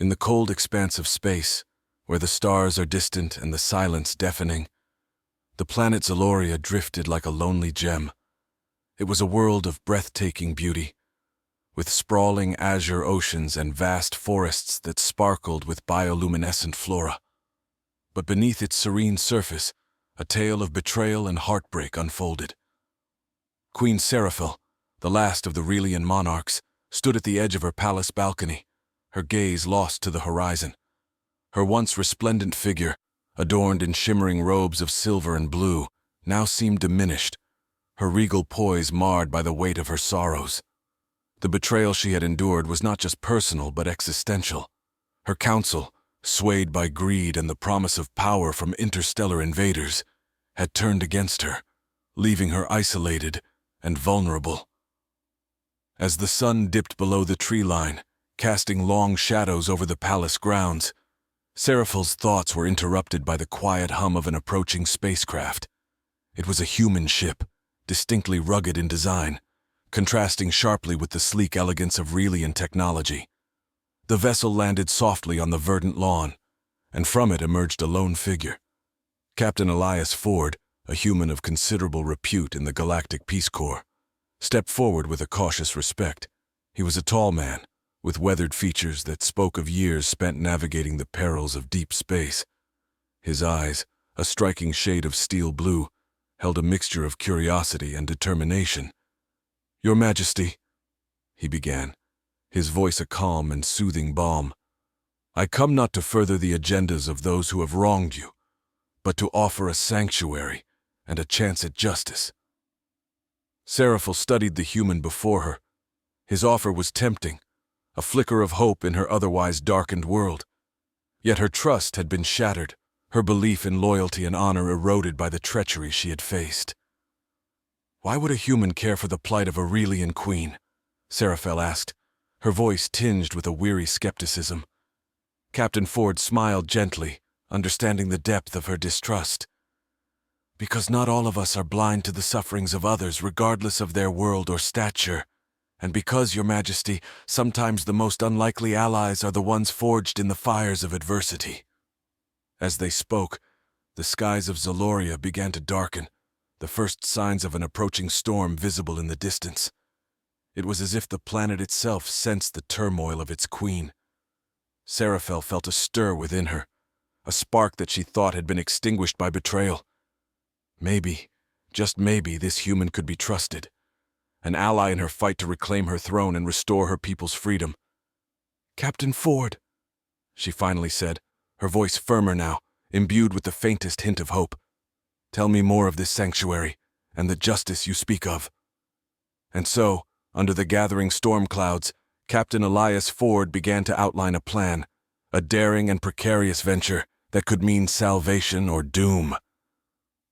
In the cold expanse of space, where the stars are distant and the silence deafening, the planet Zaloria drifted like a lonely gem. It was a world of breathtaking beauty, with sprawling azure oceans and vast forests that sparkled with bioluminescent flora. But beneath its serene surface, a tale of betrayal and heartbreak unfolded. Queen Seraphil, the last of the Relian monarchs, stood at the edge of her palace balcony, her gaze lost to the horizon. Her once resplendent figure, adorned in shimmering robes of silver and blue, now seemed diminished, her regal poise marred by the weight of her sorrows. The betrayal she had endured was not just personal but existential. Her council, swayed by greed and the promise of power from interstellar invaders, had turned against her, leaving her isolated and vulnerable. As the sun dipped below the tree line, casting long shadows over the palace grounds, Seraphil's thoughts were interrupted by the quiet hum of an approaching spacecraft. It was a human ship, distinctly rugged in design, contrasting sharply with the sleek elegance of Relian technology. The vessel landed softly on the verdant lawn, and from it emerged a lone figure. Captain Elias Ford, a human of considerable repute in the Galactic Peace Corps, stepped forward with a cautious respect. He was a tall man, with weathered features that spoke of years spent navigating the perils of deep space. His eyes, a striking shade of steel blue, held a mixture of curiosity and determination. "Your Majesty," he began, his voice a calm and soothing balm, "I come not to further the agendas of those who have wronged you, but to offer a sanctuary and a chance at justice." Seraphil studied the human before her. His offer was tempting, a flicker of hope in her otherwise darkened world. Yet her trust had been shattered, her belief in loyalty and honor eroded by the treachery she had faced. "Why would a human care for the plight of a Relian queen?" Seraphil asked, her voice tinged with a weary skepticism. Captain Ford smiled gently, understanding the depth of her distrust. "Because not all of us are blind to the sufferings of others regardless of their world or stature, and because, Your Majesty, sometimes the most unlikely allies are the ones forged in the fires of adversity." As they spoke, the skies of Zaloria began to darken, the first signs of an approaching storm visible in the distance. It was as if the planet itself sensed the turmoil of its queen. Seraphil felt a stir within her, a spark that she thought had been extinguished by betrayal. Maybe, just maybe, this human could be trusted, an ally in her fight to reclaim her throne and restore her people's freedom. "Captain Ford," she finally said, her voice firmer now, imbued with the faintest hint of hope. "Tell me more of this sanctuary and the justice you speak of." And so, under the gathering storm clouds, Captain Elias Ford began to outline a plan, a daring and precarious venture that could mean salvation or doom.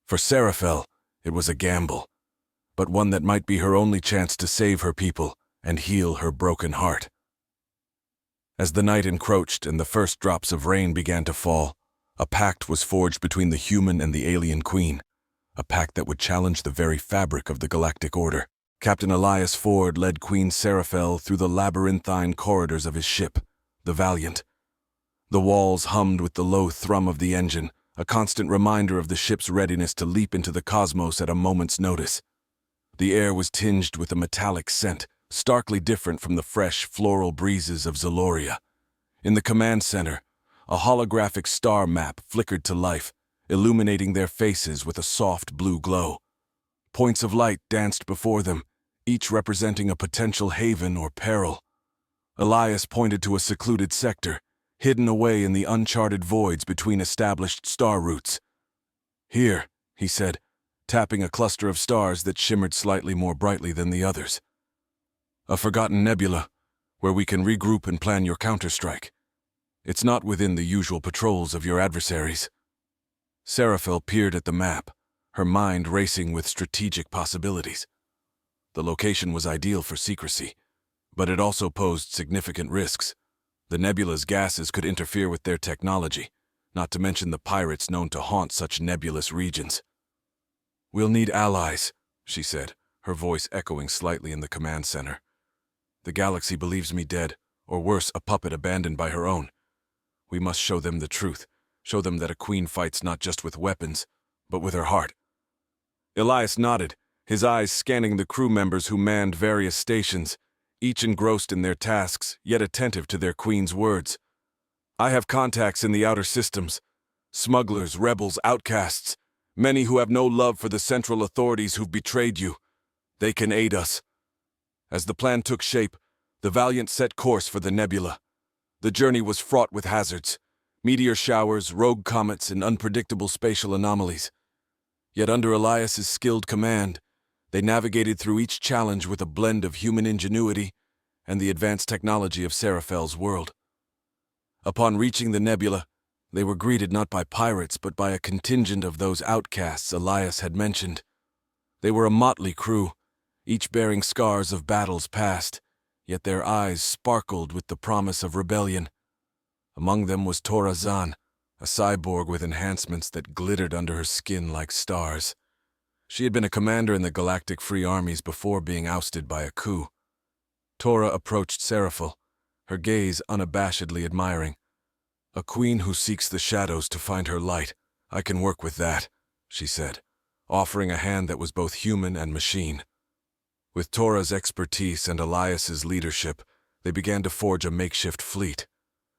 For Seraphil, it was a gamble, but one that might be her only chance to save her people and heal her broken heart. As the night encroached and the first drops of rain began to fall, a pact was forged between the human and the alien queen, a pact that would challenge the very fabric of the galactic order. Captain Elias Ford led Queen Seraphil through the labyrinthine corridors of his ship, the Valiant. The walls hummed with the low thrum of the engine, a constant reminder of the ship's readiness to leap into the cosmos at a moment's notice. The air was tinged with a metallic scent, starkly different from the fresh, floral breezes of Zaloria. In the command center, a holographic star map flickered to life, illuminating their faces with a soft blue glow. Points of light danced before them, each representing a potential haven or peril. Elias pointed to a secluded sector, hidden away in the uncharted voids between established star routes. "Here," he said, tapping a cluster of stars that shimmered slightly more brightly than the others. "A forgotten nebula, where we can regroup and plan your counterstrike. It's not within the usual patrols of your adversaries." Seraphil peered at the map, her mind racing with strategic possibilities. The location was ideal for secrecy, but it also posed significant risks. The nebula's gases could interfere with their technology, not to mention the pirates known to haunt such nebulous regions. "We'll need allies," she said, her voice echoing slightly in the command center. "The galaxy believes me dead, or worse, a puppet abandoned by her own, We must show them the truth. Show them that a queen fights not just with weapons, but with her heart. Elias nodded, his eyes scanning the crew members who manned various stations, each engrossed in their tasks, yet attentive to their queen's words. I have contacts in the outer systems. Smugglers, rebels, outcasts. Many who have no love for the central authorities who've betrayed you. They can aid us. As the plan took shape, the Valiant set course for the nebula. The journey was fraught with hazards. Meteor showers, rogue comets, and unpredictable spatial anomalies. Yet under Elias's skilled command, they navigated through each challenge with a blend of human ingenuity and the advanced technology of Seraphel's world. Upon reaching the nebula, they were greeted not by pirates but by a contingent of those outcasts Elias had mentioned. They were a motley crew, each bearing scars of battles past, yet their eyes sparkled with the promise of rebellion. Among them was Tora Zan, a cyborg with enhancements that glittered under her skin like stars. She had been a commander in the Galactic Free Armies before being ousted by a coup. Tora approached Seraphil, her gaze unabashedly admiring. A queen who seeks the shadows to find her light. I can work with that, she said, offering a hand that was both human and machine. With Tora's expertise and Elias's leadership, they began to forge a makeshift fleet.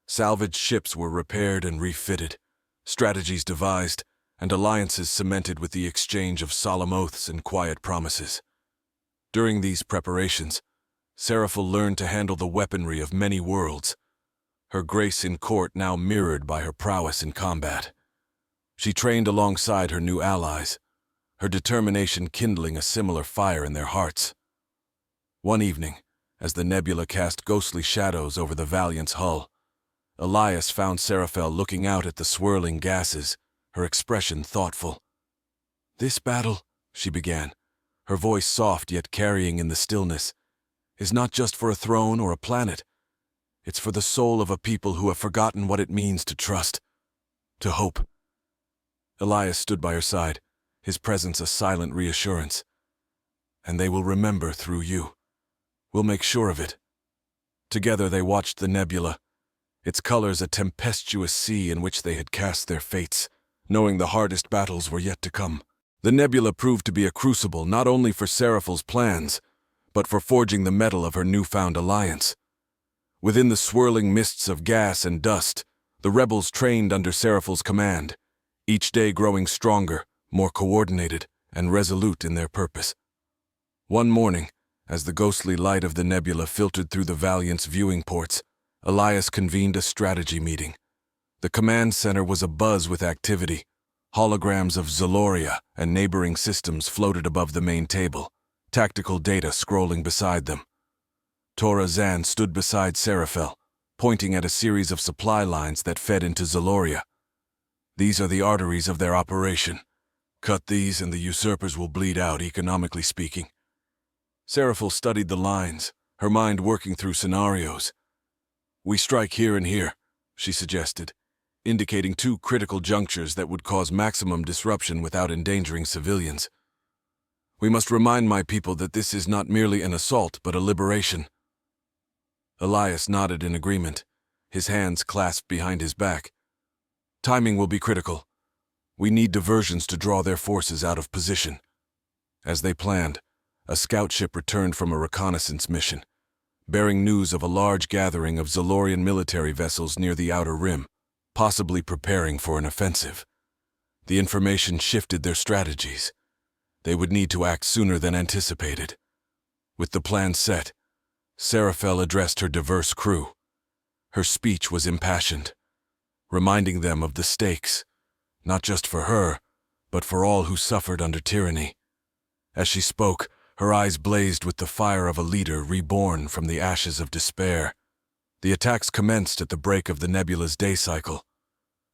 Salvaged ships were repaired and refitted, strategies devised, and alliances cemented with the exchange of solemn oaths and quiet promises. During these preparations, Seraphil learned to handle the weaponry of many worlds, her grace in court now mirrored by her prowess in combat. She trained alongside her new allies, her determination kindling a similar fire in their hearts. One evening, as the nebula cast ghostly shadows over the Valiant's hull, Elias found Seraphil looking out at the swirling gases, her expression thoughtful. "This battle," she began, her voice soft yet carrying in the stillness, "is not just for a throne or a planet. It's for the soul of a people who have forgotten what it means to trust, to hope." Elias stood by her side, his presence a silent reassurance. "And they will remember through you. We'll make sure of it." Together they watched the nebula, its colors a tempestuous sea in which they had cast their fates, knowing the hardest battles were yet to come. The nebula proved to be a crucible not only for Seraphil's plans, but for forging the metal of her newfound alliance. Within the swirling mists of gas and dust, the rebels trained under Seraphil's command, each day growing stronger, more coordinated, and resolute in their purpose. One morning, as the ghostly light of the nebula filtered through the Valiant's viewing ports, Elias convened a strategy meeting. The command center was abuzz with activity. Holograms of Zaloria and neighboring systems floated above the main table, tactical data scrolling beside them. Tora Zan stood beside Seraphil, pointing at a series of supply lines that fed into Zaloria. "These are the arteries of their operation. Cut these and the usurpers will bleed out, economically speaking." Seraphil studied the lines, her mind working through scenarios. "We strike here and here," she suggested, indicating two critical junctures that would cause maximum disruption without endangering civilians. "We must remind my people that this is not merely an assault, but a liberation." Elias nodded in agreement, his hands clasped behind his back. "Timing will be critical. We need diversions to draw their forces out of position." As they planned, a scout ship returned from a reconnaissance mission, bearing news of a large gathering of Zalorian military vessels near the outer rim, possibly preparing for an offensive. The information shifted their strategies. They would need to act sooner than anticipated. With the plan set, Seraphil addressed her diverse crew. Her speech was impassioned, reminding them of the stakes, not just for her, but for all who suffered under tyranny. As she spoke, her eyes blazed with the fire of a leader reborn from the ashes of despair. The attacks commenced at the break of the nebula's day cycle.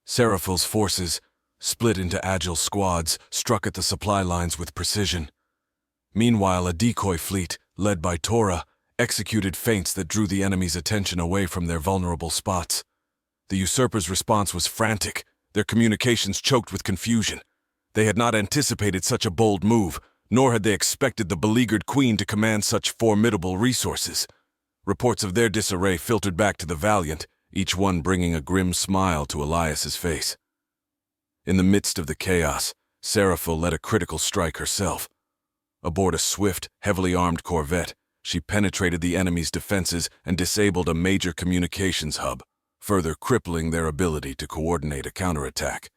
Seraphil's forces, split into agile squads, struck at the supply lines with precision. Meanwhile, a decoy fleet, led by Tora, executed feints that drew the enemy's attention away from their vulnerable spots. The usurpers' response was frantic, their communications choked with confusion. They had not anticipated such a bold move, nor had they expected the beleaguered queen to command such formidable resources. Reports of their disarray filtered back to the Valiant, each one bringing a grim smile to Elias's face. In the midst of the chaos, Seraphil led a critical strike herself. Aboard a swift, heavily armed corvette, she penetrated the enemy's defenses and disabled a major communications hub, further crippling their ability to coordinate a counterattack.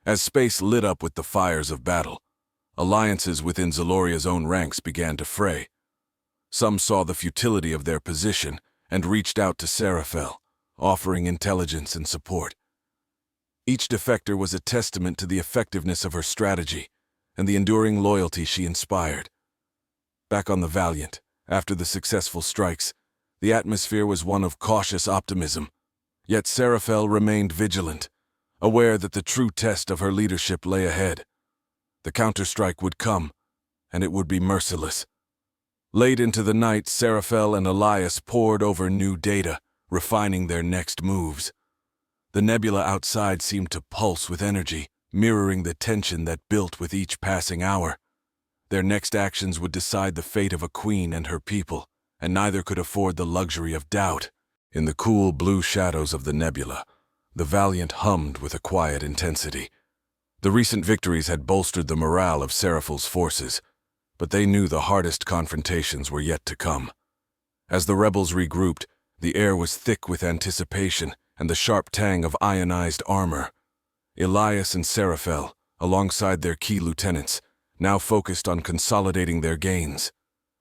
As space lit up with the fires of battle, alliances within Zaloria's own ranks began to fray. Some saw the futility of their position and reached out to Seraphil, offering intelligence and support. Each defector was a testament to the effectiveness of her strategy and the enduring loyalty she inspired. Back on the Valiant, after the successful strikes, the atmosphere was one of cautious optimism. Yet Seraphil remained vigilant, aware that the true test of her leadership lay ahead. The counterstrike would come, and it would be merciless. Late into the night, Seraphil and Elias pored over new data, refining their next moves. The nebula outside seemed to pulse with energy, mirroring the tension that built with each passing hour. Their next actions would decide the fate of a queen and her people, and neither could afford the luxury of doubt. In the cool blue shadows of the nebula, the Valiant hummed with a quiet intensity. The recent victories had bolstered the morale of Seraphil's forces, but they knew the hardest confrontations were yet to come. As the rebels regrouped, the air was thick with anticipation and the sharp tang of ionized armor. Elias and Seraphil, alongside their key lieutenants, now focused on consolidating their gains.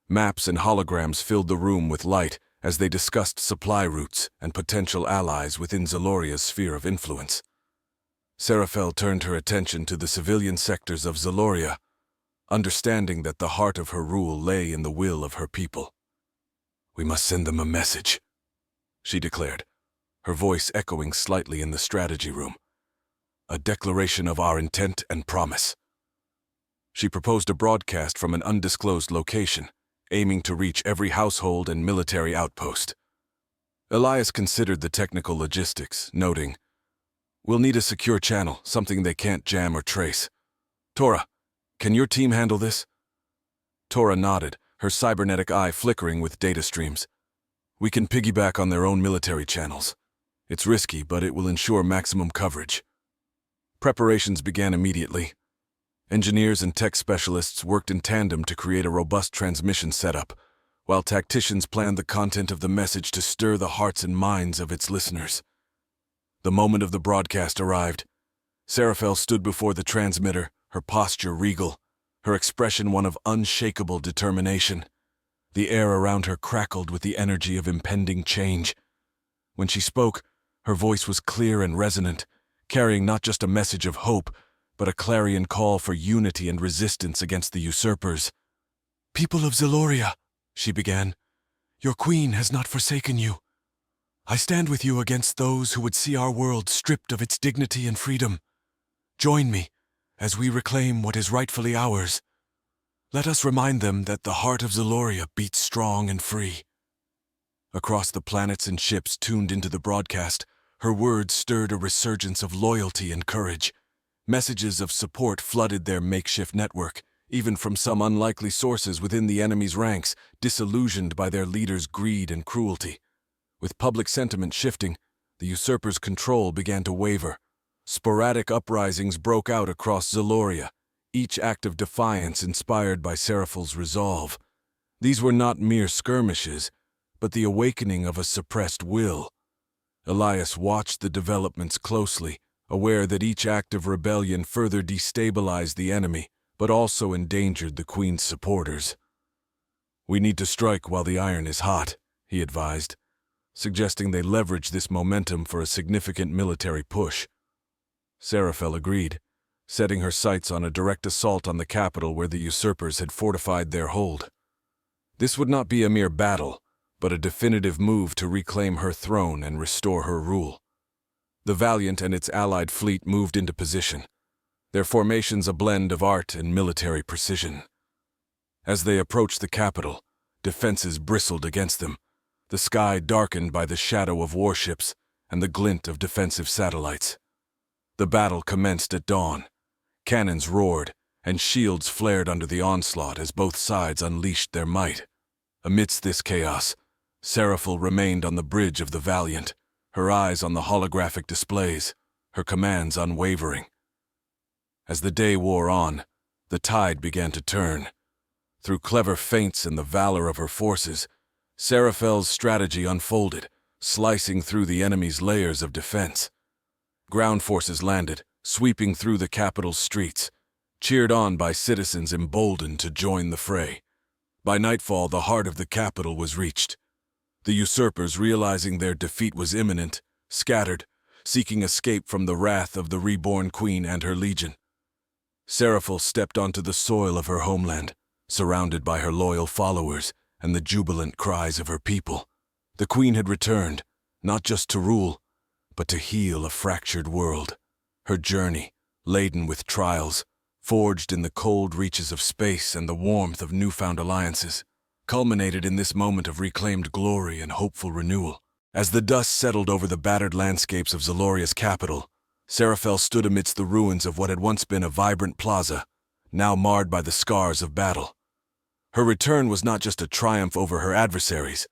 Maps and holograms filled the room with light as they discussed supply routes and potential allies within Zaloria's sphere of influence. Seraphil turned her attention to the civilian sectors of Zaloria, understanding that the heart of her rule lay in the will of her people. "We must send them a message," she declared, her voice echoing slightly in the strategy room. "A declaration of our intent and promise." She proposed a broadcast from an undisclosed location, aiming to reach every household and military outpost. Elias considered the technical logistics, noting, "We'll need a secure channel, something they can't jam or trace. Tora, can your team handle this?" Tora nodded, her cybernetic eye flickering with data streams. "We can piggyback on their own military channels. It's risky, but it will ensure maximum coverage." Preparations began immediately. Engineers and tech specialists worked in tandem to create a robust transmission setup, while tacticians planned the content of the message to stir the hearts and minds of its listeners. The moment of the broadcast arrived. Seraphil stood before the transmitter, her posture regal, her expression one of unshakable determination. The air around her crackled with the energy of impending change. When she spoke, her voice was clear and resonant, carrying not just a message of hope, but a clarion call for unity and resistance against the usurpers. "People of Zaloria," she began, "your queen has not forsaken you. I stand with you against those who would see our world stripped of its dignity and freedom. Join me as we reclaim what is rightfully ours. Let us remind them that the heart of Zaloria beats strong and free." Across the planets and ships tuned into the broadcast, her words stirred a resurgence of loyalty and courage. Messages of support flooded their makeshift network, even from some unlikely sources within the enemy's ranks, disillusioned by their leaders' greed and cruelty. With public sentiment shifting, the usurpers' control began to waver. Sporadic uprisings broke out across Zaloria, each act of defiance inspired by Seraphil's resolve. These were not mere skirmishes, but the awakening of a suppressed will. Elias watched the developments closely, aware that each act of rebellion further destabilized the enemy, but also endangered the Queen's supporters. "We need to strike while the iron is hot," he advised, suggesting they leverage this momentum for a significant military push. Seraphil agreed, setting her sights on a direct assault on the capital where the usurpers had fortified their hold. This would not be a mere battle, but a definitive move to reclaim her throne and restore her rule. The Valiant and its allied fleet moved into position, their formations a blend of art and military precision. As they approached the capital, defenses bristled against them, the sky darkened by the shadow of warships and the glint of defensive satellites. The battle commenced at dawn. Cannons roared, and shields flared under the onslaught as both sides unleashed their might. Amidst this chaos, Seraphil remained on the bridge of the Valiant, her eyes on the holographic displays, her commands unwavering. As the day wore on, the tide began to turn. Through clever feints and the valor of her forces, Seraphel's strategy unfolded, slicing through the enemy's layers of defense. Ground forces landed, sweeping through the capital's streets, cheered on by citizens emboldened to join the fray. By nightfall, the heart of the capital was reached. The usurpers, realizing their defeat was imminent, scattered, seeking escape from the wrath of the reborn queen and her legion. Seraphel stepped onto the soil of her homeland, surrounded by her loyal followers and the jubilant cries of her people. The queen had returned, not just to rule, but to heal a fractured world. Her journey, laden with trials, forged in the cold reaches of space and the warmth of newfound alliances, culminated in this moment of reclaimed glory and hopeful renewal. As the dust settled over the battered landscapes of Zaloria's capital, Seraphel stood amidst the ruins of what had once been a vibrant plaza, now marred by the scars of battle. Her return was not just a triumph over her adversaries,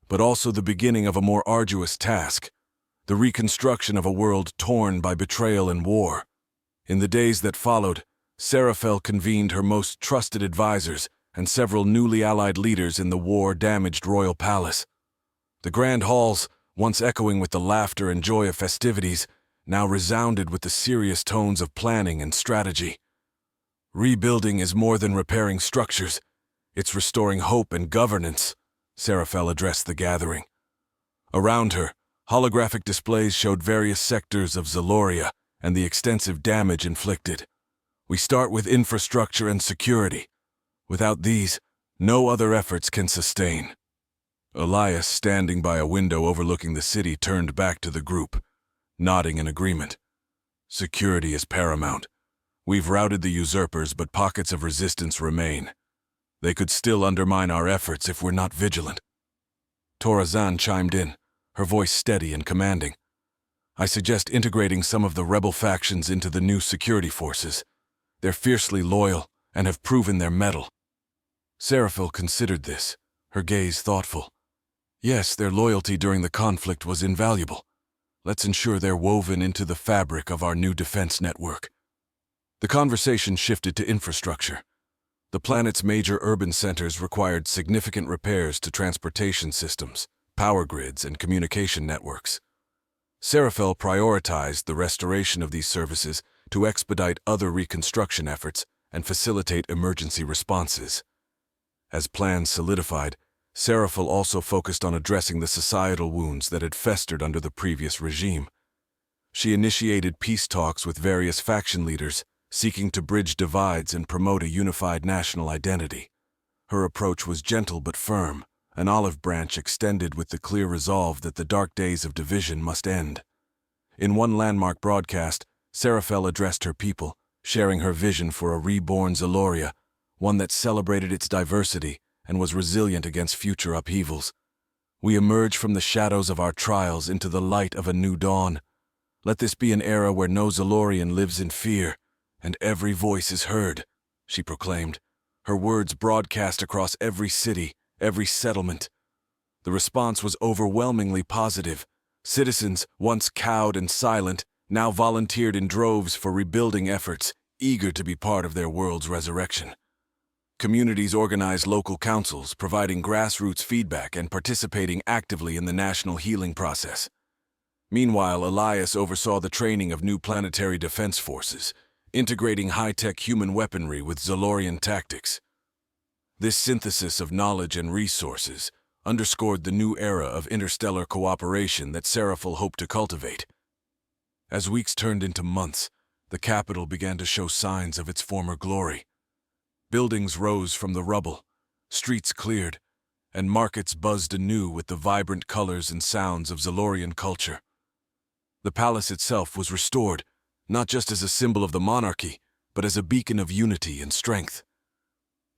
but also the beginning of a more arduous task, the reconstruction of a world torn by betrayal and war. In the days that followed, Seraphel convened her most trusted advisors and several newly allied leaders in the war-damaged royal palace. The grand halls, once echoing with the laughter and joy of festivities, now resounded with the serious tones of planning and strategy. Rebuilding is more than repairing structures. It's restoring hope and governance, Seraphel addressed the gathering. Around her, holographic displays showed various sectors of Zaloria and the extensive damage inflicted. We start with infrastructure and security. Without these, no other efforts can sustain. Elias, standing by a window overlooking the city, turned back to the group, nodding in agreement. Security is paramount. We've routed the usurpers, but pockets of resistance remain. They could still undermine our efforts if we're not vigilant. Torazan chimed in, her voice steady and commanding. I suggest integrating some of the rebel factions into the new security forces. They're fiercely loyal and have proven their mettle. Seraphel considered this, her gaze thoughtful. Yes, their loyalty during the conflict was invaluable. Let's ensure they're woven into the fabric of our new defense network. The conversation shifted to infrastructure. The planet's major urban centers required significant repairs to transportation systems, power grids, and communication networks. Seraphel prioritized the restoration of these services to expedite other reconstruction efforts and facilitate emergency responses. As plans solidified, Seraphel also focused on addressing the societal wounds that had festered under the previous regime. She initiated peace talks with various faction leaders, seeking to bridge divides and promote a unified national identity. Her approach was gentle but firm, an olive branch extended with the clear resolve that the dark days of division must end. In one landmark broadcast, Seraphel addressed her people, sharing her vision for a reborn Zaloria, one that celebrated its diversity and was resilient against future upheavals. We emerge from the shadows of our trials into the light of a new dawn. Let this be an era where no Zalorian lives in fear, and every voice is heard, she proclaimed, her words broadcast across every city, every settlement. The response was overwhelmingly positive. Citizens, once cowed and silent, now volunteered in droves for rebuilding efforts, eager to be part of their world's resurrection. Communities organized local councils, providing grassroots feedback and participating actively in the national healing process. Meanwhile, Elias oversaw the training of new planetary defense forces, integrating high-tech human weaponry with Zalorian tactics. This synthesis of knowledge and resources underscored the new era of interstellar cooperation that Seraphel hoped to cultivate. As weeks turned into months, the capital began to show signs of its former glory. Buildings rose from the rubble, streets cleared, and markets buzzed anew with the vibrant colors and sounds of Zalorian culture. The palace itself was restored, not just as a symbol of the monarchy, but as a beacon of unity and strength.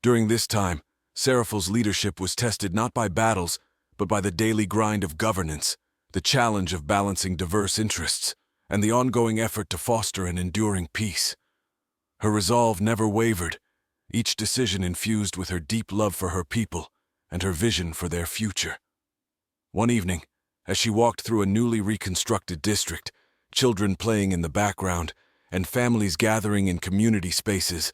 During this time, Seraphel's leadership was tested not by battles, but by the daily grind of governance, the challenge of balancing diverse interests, and the ongoing effort to foster an enduring peace. Her resolve never wavered, each decision infused with her deep love for her people and her vision for their future. One evening, As she walked through a newly reconstructed district, children playing in the background, and families gathering in community spaces,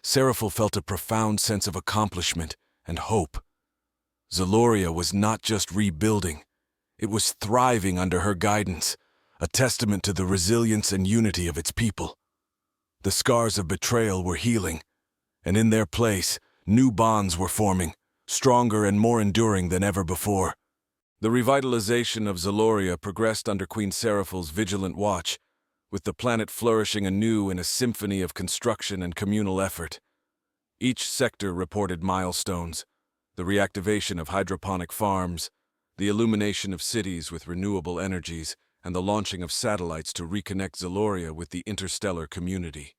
Seraphil felt a profound sense of accomplishment and hope. Zaloria was not just rebuilding, it was thriving under her guidance, a testament to the resilience and unity of its people. The scars of betrayal were healing, and in their place, new bonds were forming, stronger and more enduring than ever before. The revitalization of Zaloria progressed under Queen Seraphil's vigilant watch, with the planet flourishing anew in a symphony of construction and communal effort. Each sector reported milestones: the reactivation of hydroponic farms, the illumination of cities with renewable energies, and the launching of satellites to reconnect Zaloria with the interstellar community.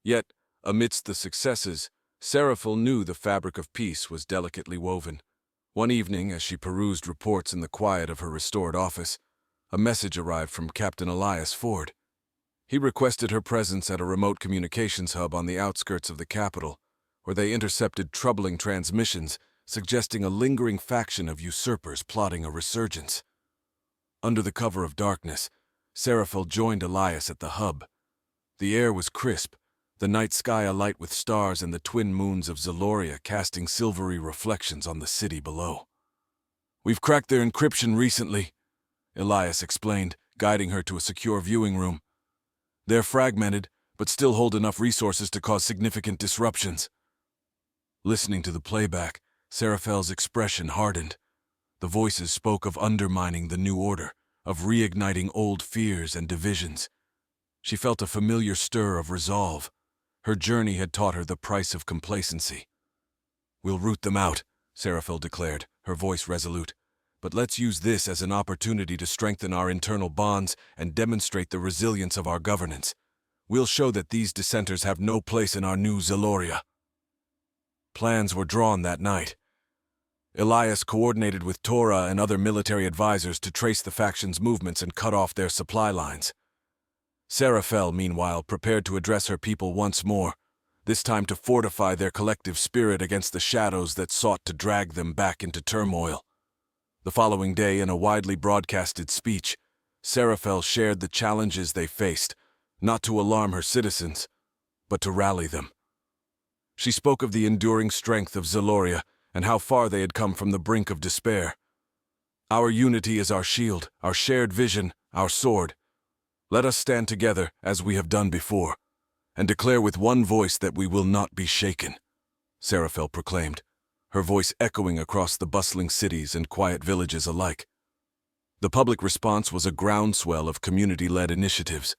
Yet, amidst the successes, Seraphil knew the fabric of peace was delicately woven. One evening, as she perused reports in the quiet of her restored office, a message arrived from Captain Elias Ford. He requested her presence at a remote communications hub on the outskirts of the capital, where they intercepted troubling transmissions suggesting a lingering faction of usurpers plotting a resurgence. Under the cover of darkness, Seraphil joined Elias at the hub. The air was crisp, the night sky alight with stars and the twin moons of Zaloria casting silvery reflections on the city below. "We've cracked their encryption recently," Elias explained, guiding her to a secure viewing room. "They're fragmented, but still hold enough resources to cause significant disruptions." Listening to the playback, Seraphil's expression hardened. The voices spoke of undermining the new order, of reigniting old fears and divisions. She felt a familiar stir of resolve. Her journey had taught her the price of complacency. "We'll root them out," Seraphil declared, her voice resolute. "But let's use this as an opportunity to strengthen our internal bonds and demonstrate the resilience of our governance. We'll show that these dissenters have no place in our new Zaloria." Plans were drawn that night. Elias coordinated with Torah and other military advisors to trace the faction's movements and cut off their supply lines. Seraphil, meanwhile, prepared to address her people once more, this time to fortify their collective spirit against the shadows that sought to drag them back into turmoil. The following day, in a widely broadcasted speech, Seraphil shared the challenges they faced, not to alarm her citizens, but to rally them. She spoke of the enduring strength of Zaloria and how far they had come from the brink of despair. "Our unity is our shield, our shared vision, our sword. Let us stand together, as we have done before, and declare with one voice that we will not be shaken," Seraphil proclaimed, her voice echoing across the bustling cities and quiet villages alike. The public response was a groundswell of community-led initiatives.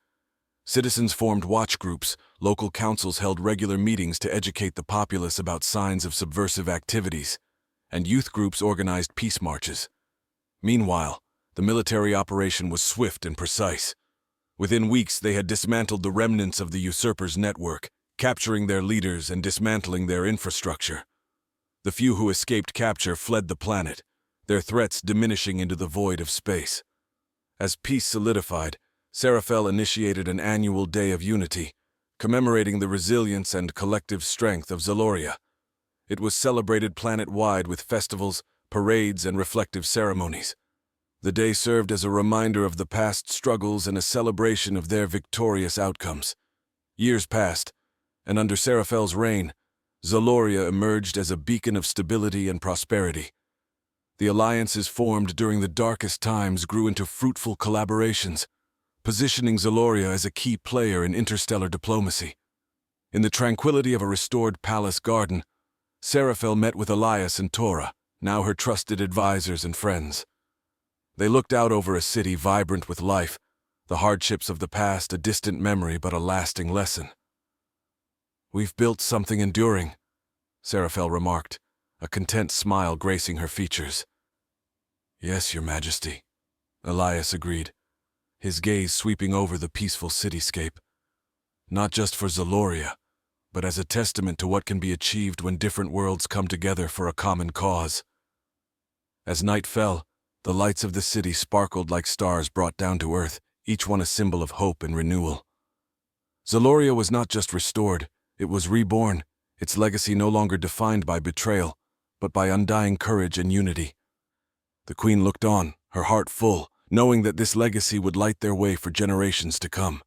Citizens formed watch groups, local councils held regular meetings to educate the populace about signs of subversive activities, and youth groups organized peace marches. Meanwhile, the military operation was swift and precise. Within weeks, they had dismantled the remnants of the usurpers' network, capturing their leaders and dismantling their infrastructure. The few who escaped capture fled the planet, their threats diminishing into the void of space. As peace solidified, Seraphil initiated an annual Day of Unity, commemorating the resilience and collective strength of Zaloria. It was celebrated planet-wide with festivals, parades, and reflective ceremonies. The day served as a reminder of the past struggles and a celebration of their victorious outcomes. Years passed, and under Seraphil's reign, Zaloria emerged as a beacon of stability and prosperity. The alliances formed during the darkest times grew into fruitful collaborations, positioning Zaloria as a key player in interstellar diplomacy. In the tranquility of a restored palace garden, Seraphil met with Elias and Torah, now her trusted advisors and friends. They looked out over a city vibrant with life, the hardships of the past a distant memory but a lasting lesson. "We've built something enduring," Seraphil remarked, a content smile gracing her features. "Yes, Your Majesty," Elias agreed, his gaze sweeping over the peaceful cityscape. "Not just for Zaloria, but as a testament to what can be achieved when different worlds come together for a common cause." As night fell, the lights of the city sparkled like stars brought down to earth, each one a symbol of hope and renewal. Zaloria was not just restored, it was reborn, its legacy no longer defined by betrayal, but by undying courage and unity. The queen looked on, her heart full, knowing that this legacy would light their way for generations to come.